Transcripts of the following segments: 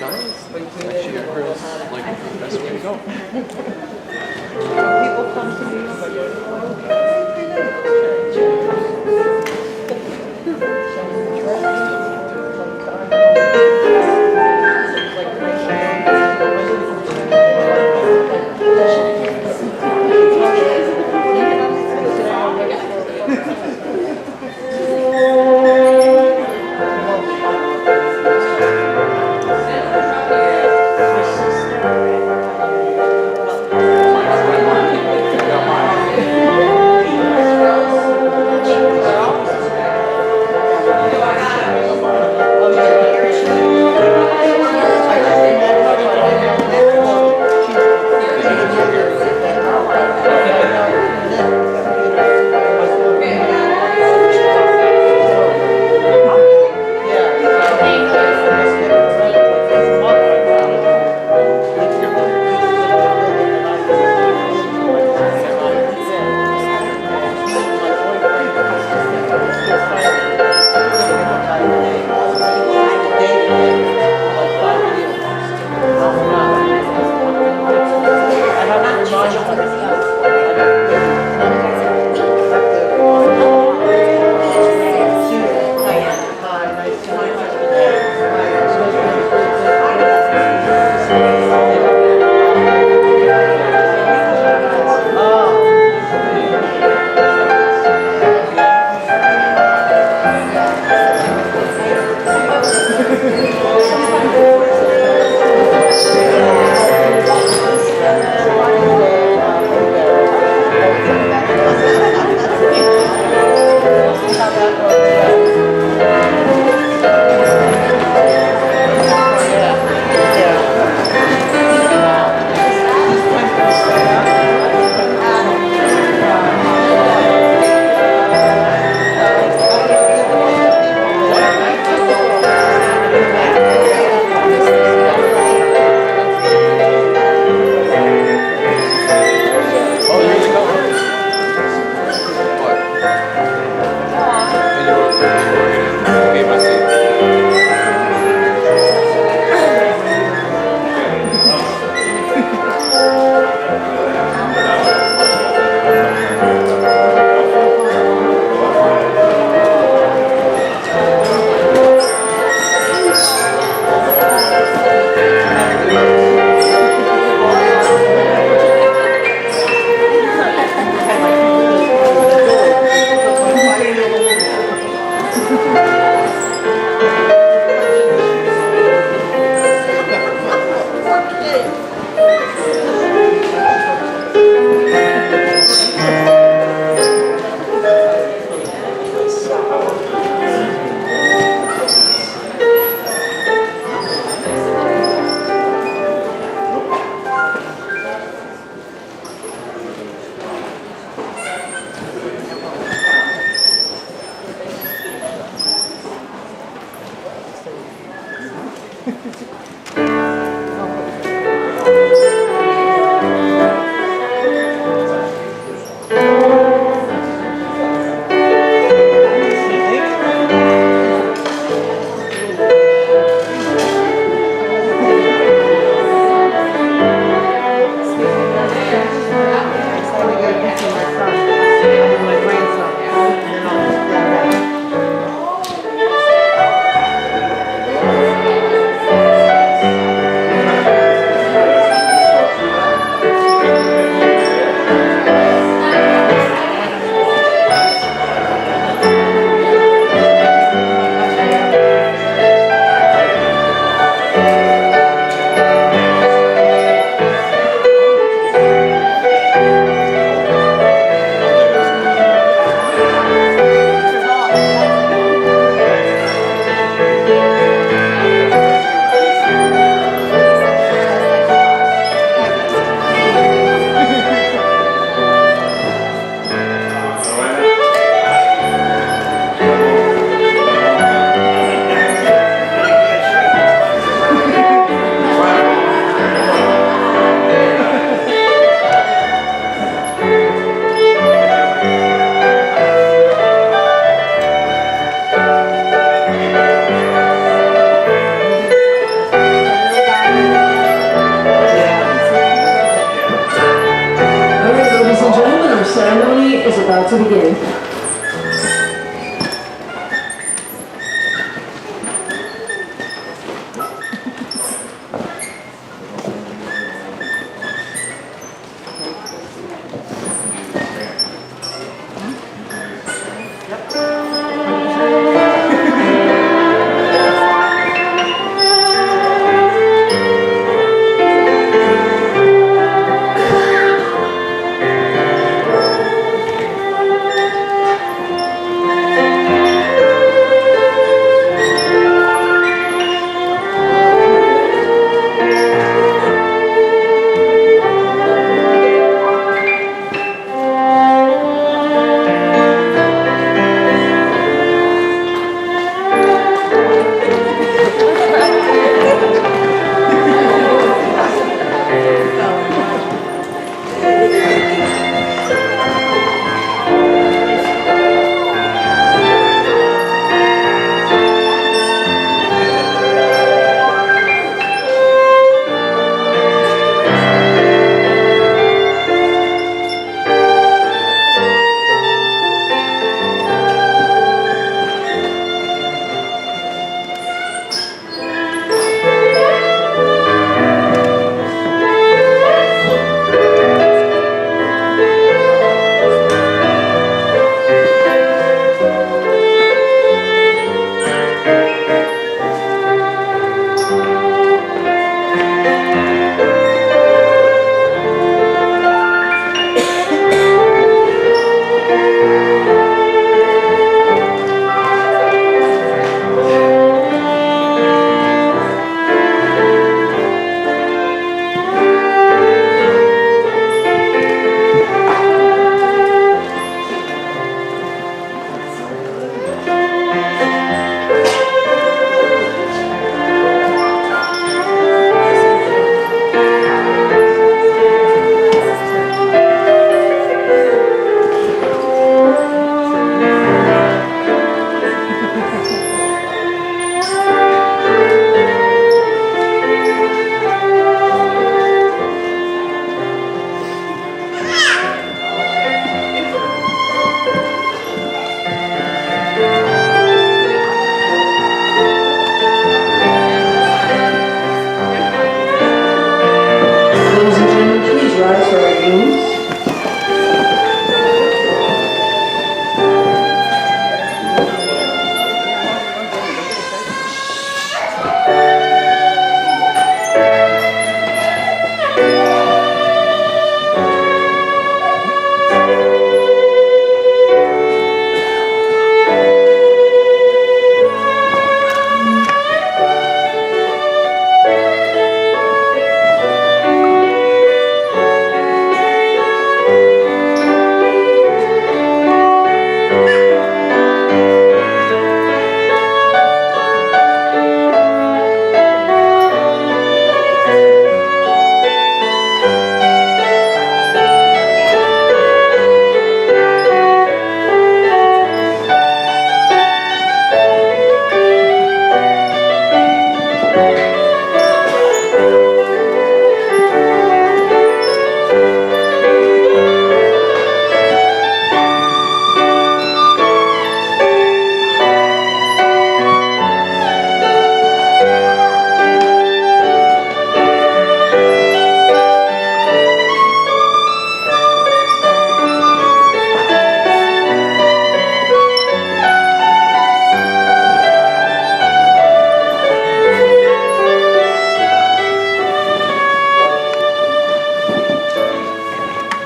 Actually, I heard it's like the best way to go. People come to me is about to begin.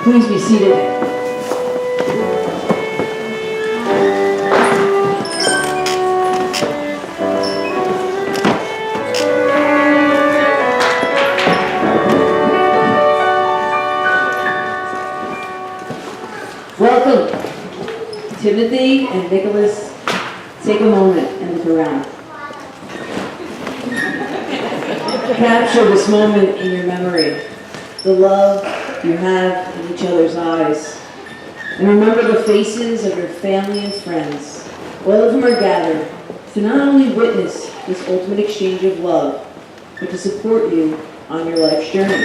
Please be seated. Welcome, Timothy and Nicholas. Take a moment and look around. Capture this moment in your memory, the love you have in each other's eyes. And remember the faces of your family and friends. All of whom are gathered to not only witness this ultimate exchange of love, but to support you on your life's journey.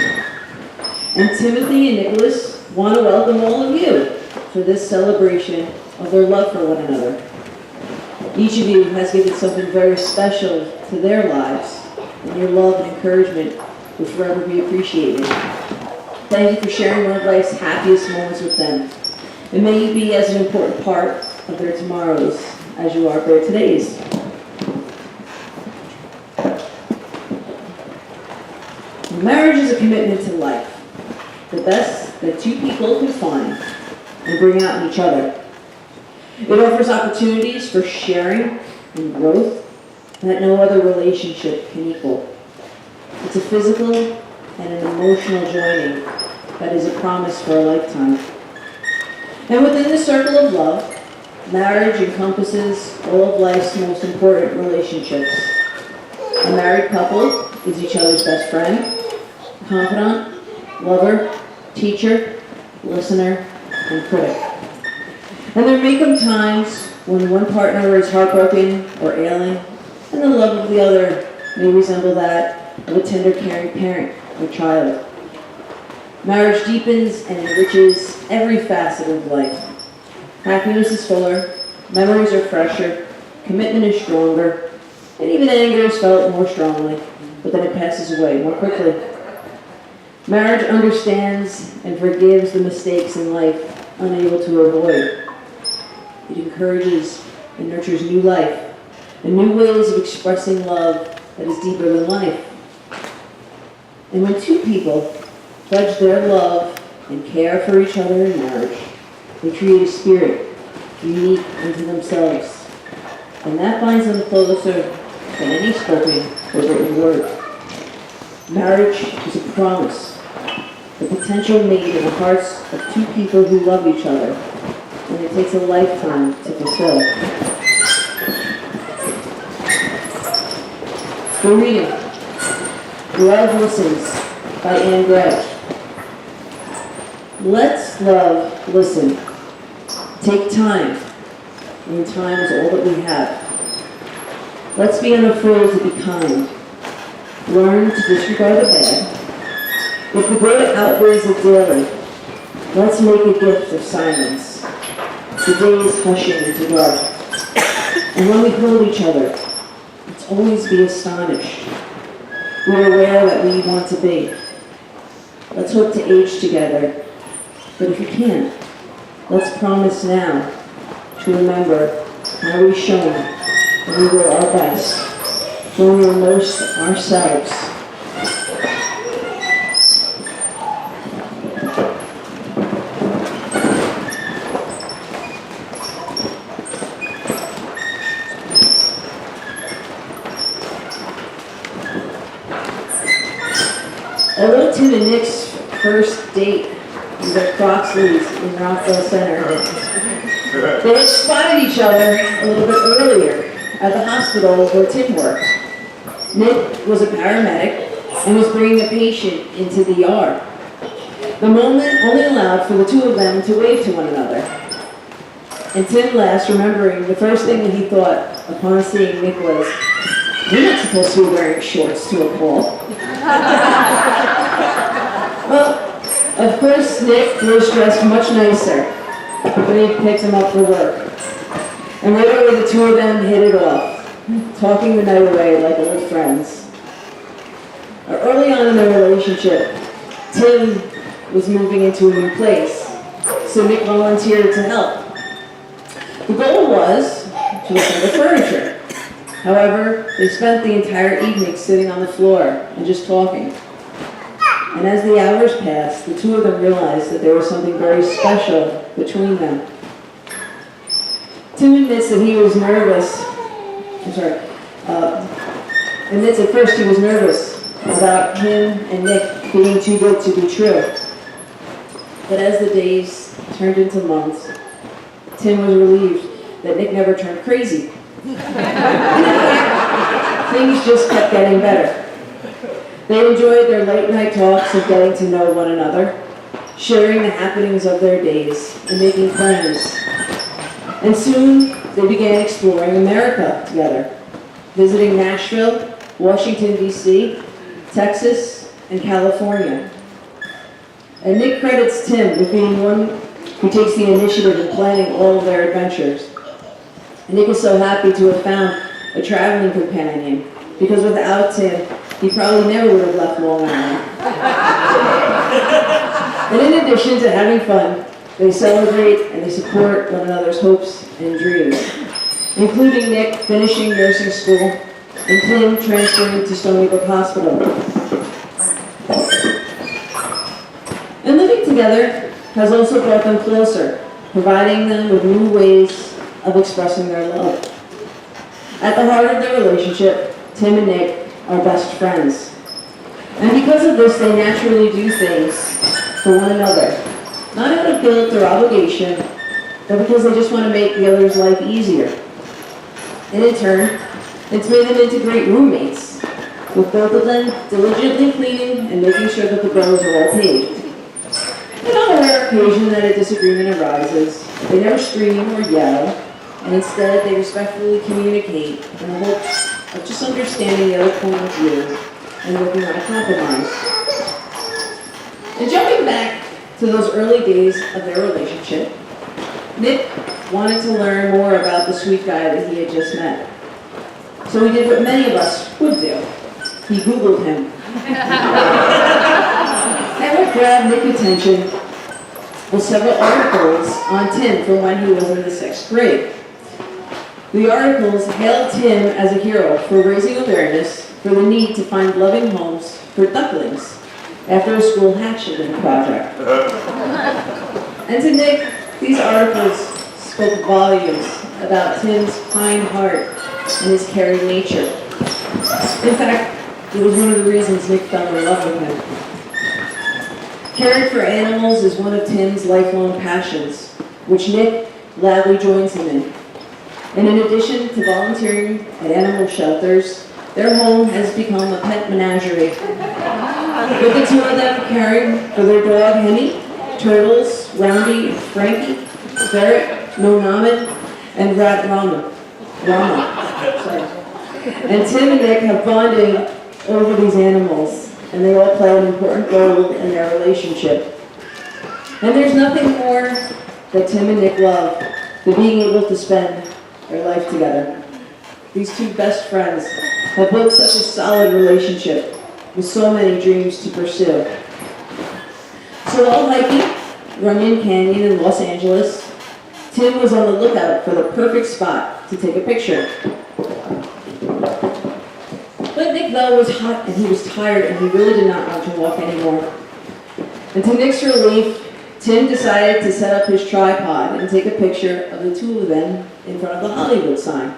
And Timothy and Nicholas want to welcome all of you for this celebration of their love for one another. Each of you has given something very special to their lives, and your love and encouragement will forever be appreciated. Thank you for sharing one of life's happiest moments with them. And may you be as an important part of their tomorrows as you are their todays. Marriage is a commitment to life, the best that two people can find and bring out in each other. It offers opportunities for sharing and growth that no other relationship can equal. It's a physical and an emotional joining that is a promise for a lifetime. And within the circle of love, marriage encompasses all of life's most important relationships. A married couple is each other's best friend, confidant, lover, teacher, listener, and critic. And there may come times when one partner is heartbroken or ailing, and the love of the other may resemble that of a tender, caring parent or child. Marriage deepens and enriches every facet of life. Happiness is fuller, memories are fresher, commitment is stronger, and even anger is felt more strongly, but then it passes away more quickly. Marriage understands and forgives the mistakes in life unable to avoid. It encourages and nurtures new life and new ways of expressing love that is deeper than life. And when two people pledge their love and care for each other in marriage, they create a spirit unique unto themselves. And that binds them closer than any spoken or written word. Marriage is a promise, the potential made in the hearts of two people who love each other, and it takes a lifetime to fulfill. For reading, Love Listens by Anne Gregg. Let's love listen. Take time, and time is all that we have. Let's be unafraid to be kind. Learn to disregard the bad. If the good outweighs the daily, let's make a gift of silence. The day is hushing into dark. And when we hold each other, let's always be astonished. We're aware that we want to be. Let's hope to age together. But if you can't, let's promise now to remember how we shone when we were our best, when we were most ourselves. Although Tim and Nick's first date was at Croxley's in Rockville Center, they had spotted each other a little bit earlier at the hospital where Tim worked. Nick was a paramedic and was bringing a patient into the ER. The moment only allowed for the two of them to wave to one another. And Tim laughs, remembering the first thing that he thought upon seeing Nick was, "You're not supposed to be wearing shorts to a call." Well, of course, Nick was dressed much nicer when he picked him up for work. And right away, the two of them hit it off, talking the night away like old friends. Early on in their relationship, Tim was moving into a new place, so Nick volunteered to help. The goal was to look at the furniture. However, they spent the entire evening sitting on the floor and just talking. And as the hours passed, the two of them realized that there was something very special between them. Tim admits that he was nervous. Admits at first he was nervous about him and Nick being too good to be true. But as the days turned into months, Tim was relieved that Nick never turned crazy. Things just kept getting better. They enjoyed their late night talks of getting to know one another, sharing the happenings of their days, and making plans. And soon, they began exploring America together, visiting Nashville, Washington, D.C., Texas, and California. And Nick credits Tim with being one who takes the initiative in planning all of their adventures. And Nick is so happy to have found a traveling companion, because without Tim, he probably never would have left Long Island. And in addition to having fun, they celebrate and they support one another's hopes and dreams, including Nick finishing nursing school and Tim transferring to Stony Brook Hospital. And living together has also brought them closer, providing them with new ways of expressing their love. At the heart of their relationship, Tim and Nick are best friends. And because of this, they naturally do things for one another, not out of guilt or obligation, but because they just want to make the other's life easier. And in turn, it's made them into great roommates, with both of them diligently cleaning and making sure that the bills are all paid. And on a rare occasion that a disagreement arises, they never scream or yell, and instead they respectfully communicate in the hopes of just understanding the other point of view and working on a compromise. And jumping back to those early days of their relationship, Nick wanted to learn more about the sweet guy that he had just met. So he did what many of us would do. He Googled him. And what grabbed Nick's attention was several articles on Tim from when he was in the 6th grade. The articles hailed Tim as a hero for raising awareness for the need to find loving homes for ducklings after a school hatchling project. And to Nick, these articles spoke volumes about Tim's kind heart and his caring nature. In fact, it was one of the reasons Nick fell in love with him. Caring for animals is one of Tim's lifelong passions, which Nick gladly joins him in. And in addition to volunteering at animal shelters, their home has become a pet menagerie, with the two of them caring for their dog Henny, turtles Roundy, Frankie, ferret Nonaman, and rat Rama. And Tim and Nick have bonded over these animals, and they all play an important role in their relationship. And there's nothing more that Tim and Nick love than being able to spend their life together. These two best friends have built such a solid relationship with so many dreams to pursue. So while hiking Runyon Canyon in Los Angeles, Tim was on the lookout for the perfect spot to take a picture. But Nick, though, was hot and he was tired and he really did not want to walk anymore. And to Nick's relief, Tim decided to set up his tripod and take a picture of the two of them in front of the Hollywood sign.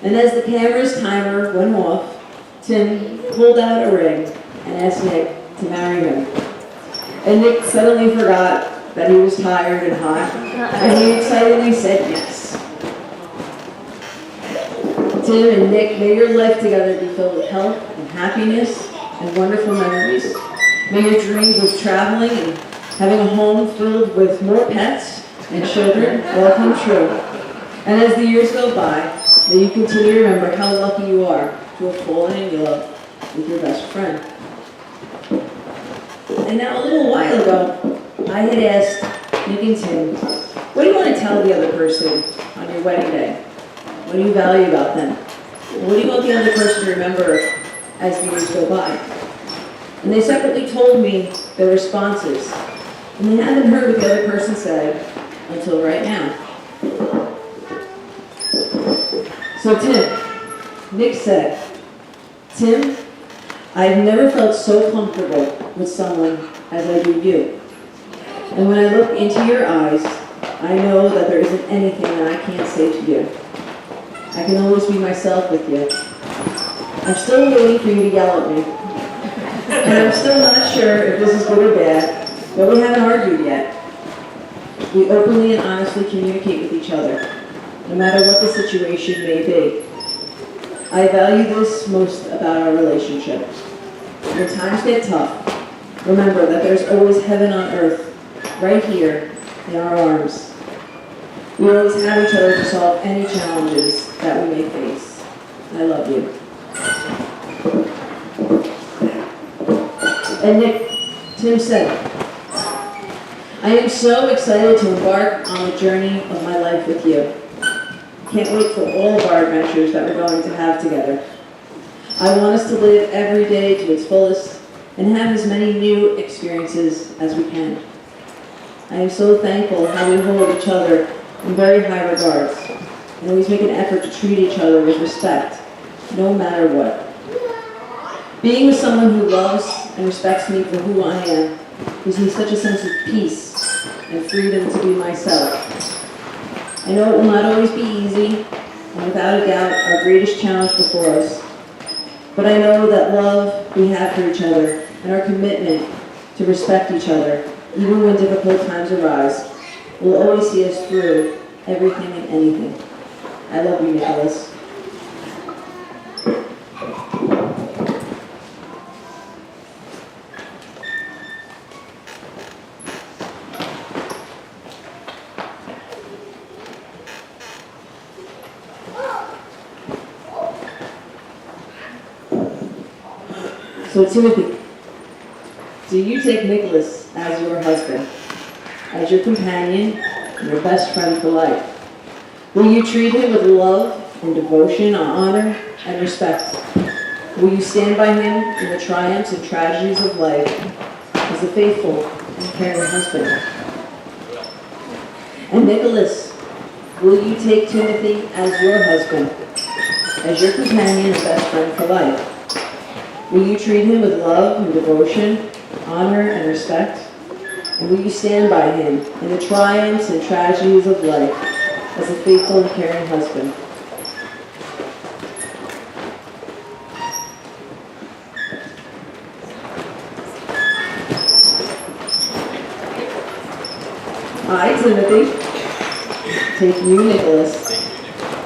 And as the camera's timer went off, Tim pulled out a ring and asked Nick to marry him. And Nick suddenly forgot that he was tired and hot, and he excitedly said yes. Tim and Nick, may your life together be filled with health and happiness and wonderful memories. May your dreams of traveling and having a home filled with more pets and children all come true. And as the years go by, may you continue to remember how lucky you are to have fallen in love with your best friend. And now a little while ago, I had asked Nick and Tim, what do you want to tell the other person on your wedding day? What do you value about them? What do you want the other person to remember as the years go by? And they separately told me their responses. And they haven't heard what the other person said until right now. So Tim, Nick said, Tim, I've never felt so comfortable with someone as I do you. And when I look into your eyes, I know that there isn't anything that I can't say to you. I can always be myself with you. I'm still waiting for you to yell at me. And I'm still not sure if this is good or bad, but we haven't argued yet. We openly and honestly communicate with each other, no matter what the situation may be. I value this most about our relationship. When times get tough, remember that there's always heaven on earth, right here in our arms. We always have each other to solve any challenges that we may face. I love you. And Nick, Tim said, I am so excited to embark on the journey of my life with you. Can't wait for all of our adventures that we're going to have together. I want us to live every day to its fullest and have as many new experiences as we can. I am so thankful how we hold each other in very high regards and always make an effort to treat each other with respect, no matter what. Being with someone who loves and respects me for who I am gives me such a sense of peace and freedom to be myself. I know it will not always be easy, and without a doubt, our greatest challenge before us. But I know that love we have for each other and our commitment to respect each other, even when difficult times arise, will always see us through everything and anything. I love you, Nicholas. So Timothy, do you take Nicholas as your husband, as your companion, and your best friend for life? Will you treat him with love and devotion, honor, and respect? Will you stand by him in the triumphs and tragedies of life as a faithful and caring husband? And Nicholas, will you take Timothy as your husband, as your companion and best friend for life? Will you treat him with love and devotion, honor and respect? And will you stand by him in the triumphs and tragedies of life as a faithful and caring husband? I, Timothy, take you, Nicholas,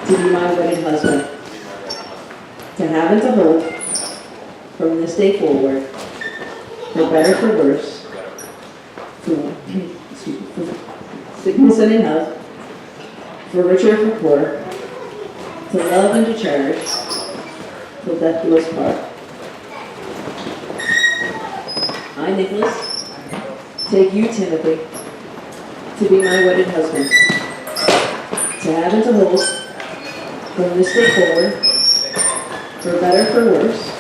to be my wedded husband, to have and to hold, from this day forward, for better, for worse, for sickness and in health, for richer, for poor, to love and to cherish, till death do us part. I, Nicholas, take you, Timothy, to be my wedded husband, to have and to hold, from this day forward, for better, for worse,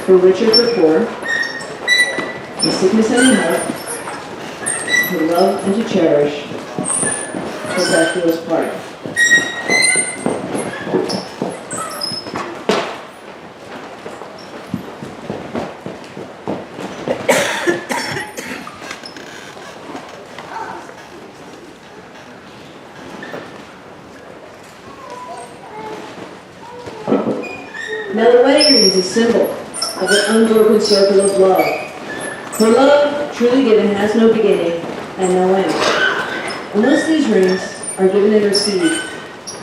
for richer, for poor, for sickness and in health, to love and to cherish, till death do us part. Now the wedding ring is a symbol of an unbroken circle of love. For love, truly given, has no beginning and no end. Unless these rings are given and received,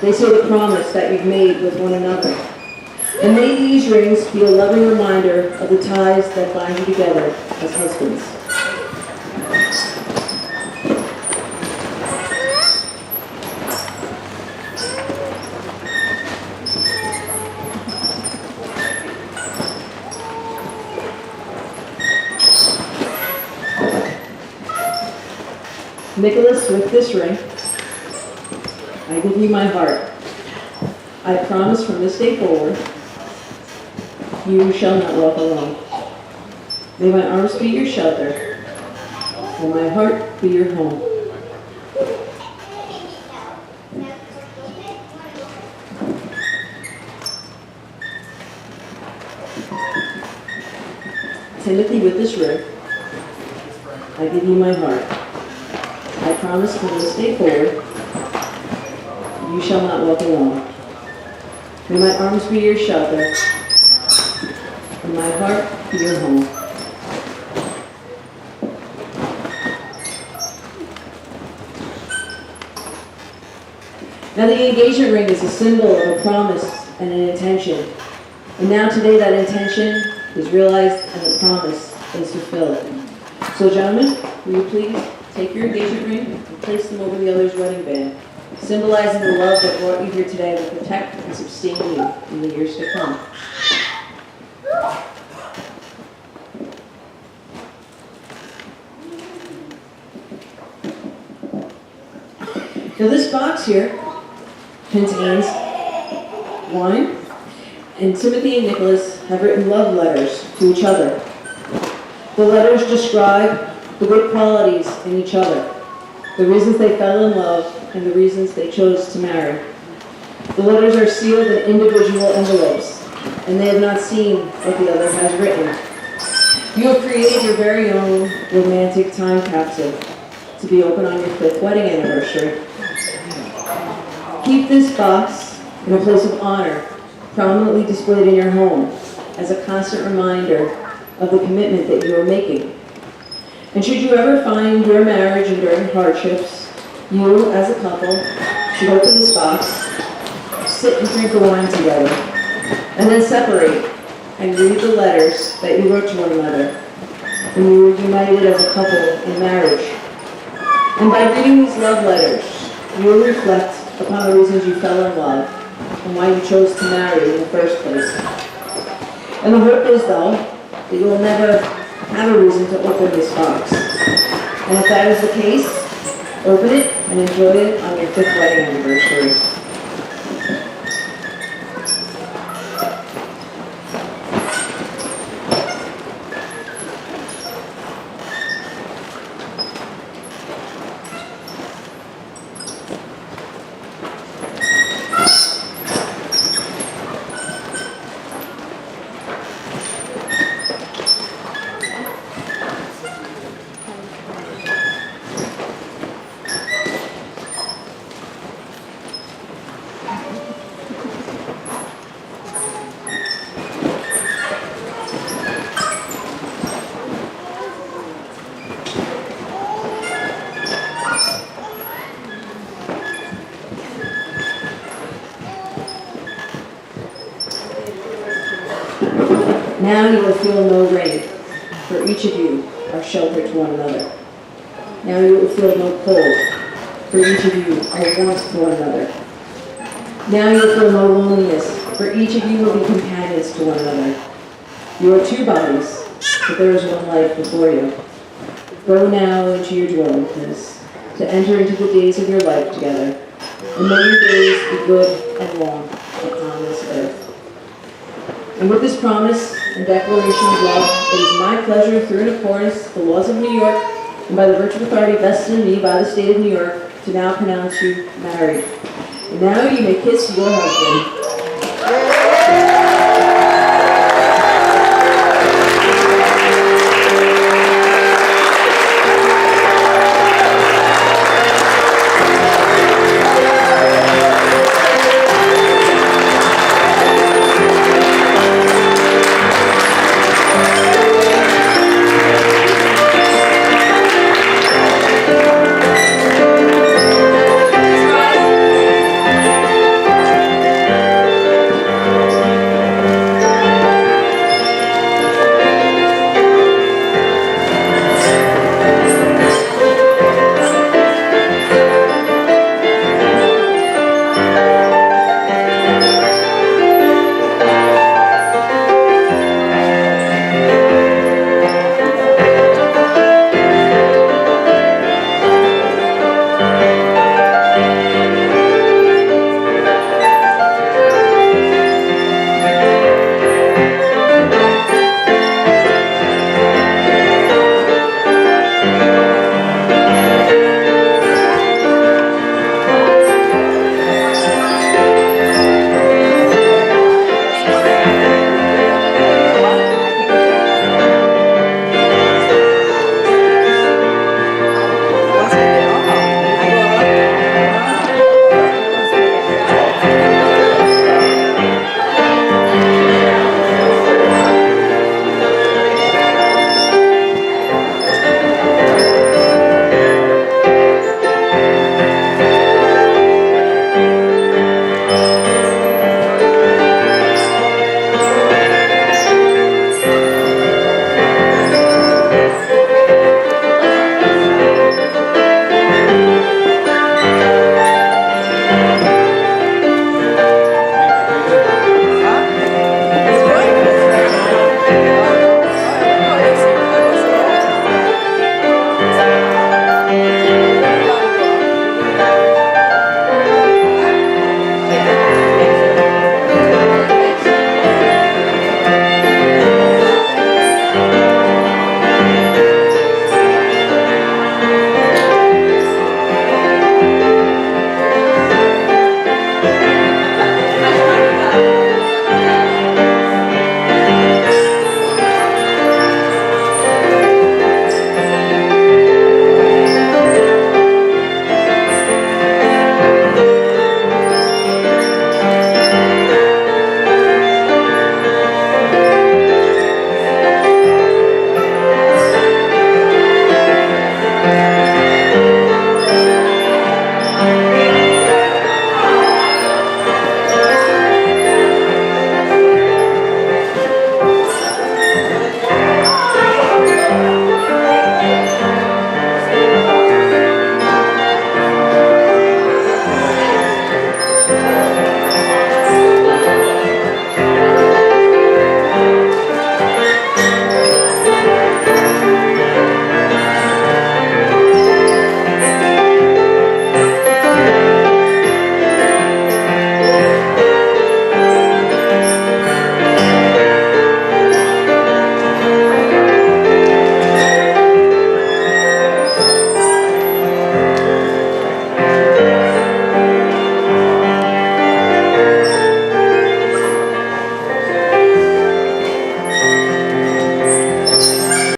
they say the promise that you've made with one another. And may these rings be a loving reminder of the ties that bind you together as husbands. Nicholas, with this ring, I give you my heart. I promise from this day forward, you shall not walk alone. May my arms be your shelter, and my heart be your home. Timothy, with this ring, I give you my heart. I promise from this day forward, you shall not walk alone. May my arms be your shelter, and my heart be your home. Now the engagement ring is a symbol of a promise and an intention. And now today that intention is realized and the promise is fulfilled. So gentlemen, will you please take your engagement ring and place them over the other's wedding band, symbolizing the love that brought you here today will protect and sustain you in the years to come. Now this box here contains wine, and Timothy and Nicholas have written love letters to each other. The letters describe the good qualities in each other, the reasons they fell in love, and the reasons they chose to marry. The letters are sealed in individual envelopes, and they have not seen what the other has written. You have created your very own romantic time capsule to be opened on your 5th wedding anniversary. Keep this box in a place of honor, prominently displayed in your home, as a constant reminder of the commitment that you are making. And should you ever find your marriage enduring hardships, you, as a couple, should open this box, sit and drink the wine together, and then separate and read the letters that you wrote to one another when you were united as a couple in marriage. And by reading these love letters, you will reflect upon the reasons you fell in love and why you chose to marry in the first place. And the hope is, though, that you will never have a reason to open this box. And if that is the case, open it and enjoy it on your 5th wedding anniversary. Now you will feel no rain, for each of you are sheltered to one another. Now you will feel no cold, for each of you are warmth to one another. Now you will feel no loneliness, for each of you will be companions to one another. You are 2 bodies, but there is one life before you. Go now into your dwelling place, to enter into the days of your life together, and may your days be good and long upon this earth. And with this promise and declaration of love, it is my pleasure, through and accordance to the laws of New York, and by the virtue of authority vested in me by the state of New York, to now pronounce you married. And now you may kiss your husband.